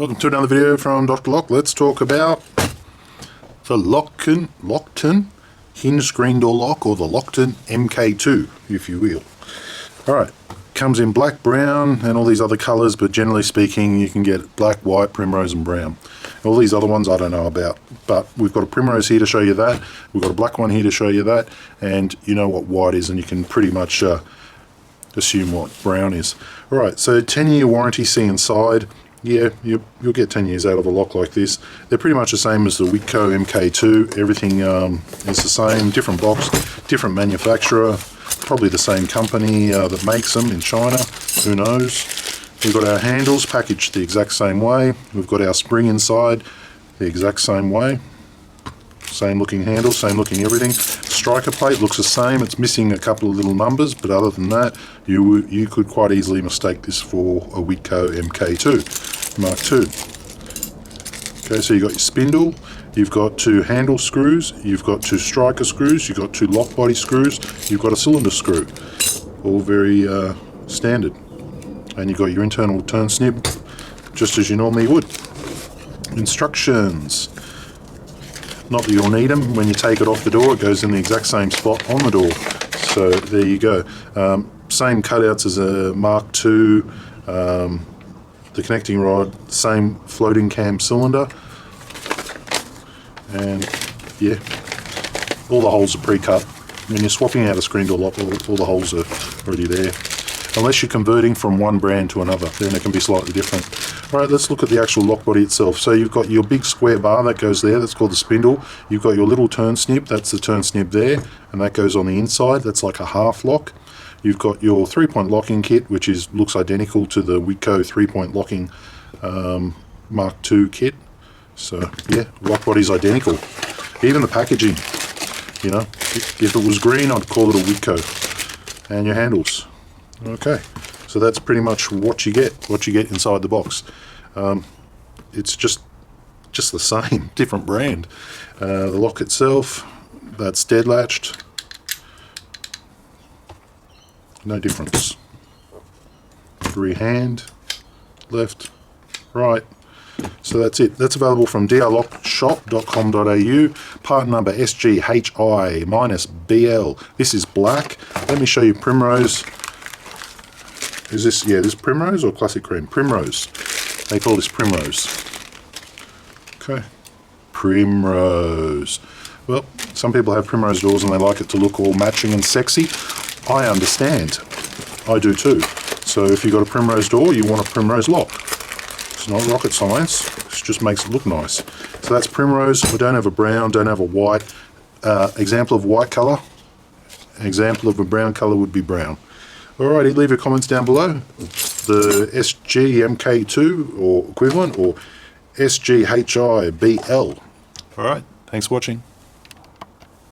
Welcome to another video from Dr. Lock. Let's talk about the Lockton hinge screen door lock, or the Lockton MK2, if you will. Alright, comes in black, brown and all these other colours, but generally speaking you can get black, white, primrose and brown. All these other ones I don't know about, but we've got a primrose here to show you that, we've got a black one here to show you that, and you know what white is, and you can pretty much assume what brown is. Alright, so 10-year warranty, see inside. Yeah, you'll get 10 years out of a lock like this. They're pretty much the same as the Whitco MK2. Everything is the same, different box, different manufacturer, probably the same company that makes them in China, who knows. We've got our handles packaged the exact same way. We've got our spring inside the exact same way. Same looking handle, same looking everything. Striker plate looks the same. It's missing a couple of little numbers, but other than that, you could quite easily mistake this for a Whitco MK2 Mark II. Okay, so you've got your spindle, you've got two handle screws, you've got two striker screws, you've got two lock body screws, you've got a cylinder screw. All very standard. And you've got your internal turn snib, just as you normally would. Instructions. Not that you'll need them. When you take it off the door, it goes in the exact same spot on the door. So there you go. Same cutouts as a Mark II. The connecting rod, same floating cam cylinder. And yeah, all the holes are pre-cut. When you're swapping out a screen door lock, all the holes are already there. Unless you're converting from one brand to another, then it can be slightly different. Alright, let's look at the actual lock body itself. So you've got your big square bar that goes there, that's called the spindle. You've got your little turn snib, that's the turn snib there, and that goes on the inside, that's like a half lock. You've got your 3-point locking kit, which looks identical to the Whitco 3-point locking Mark II kit. So yeah, lock body's identical. Even the packaging, you know, if it was green I'd call it a Whitco. And your handles. Okay, so that's pretty much what you get inside the box. It's just the same, different brand. The lock itself, that's dead latched. No difference. Free hand, left, right. So that's it. That's available from drlockshop.com.au. Part number SGHI-BL. This is black. Let me show you primrose. Is this, yeah, this primrose or classic cream? Primrose. They call this primrose. Okay. Primrose. Well, some people have primrose doors and they like it to look all matching and sexy. I understand. I do too. So if you've got a primrose door, you want a primrose lock. It's not rocket science. It just makes it look nice. So that's primrose. We don't have a brown, don't have a white. Example of white color. An example of a brown color would be brown. Alrighty, leave your comments down below. The SGMK2 or equivalent, or SGHI-BL. Alright, thanks for watching.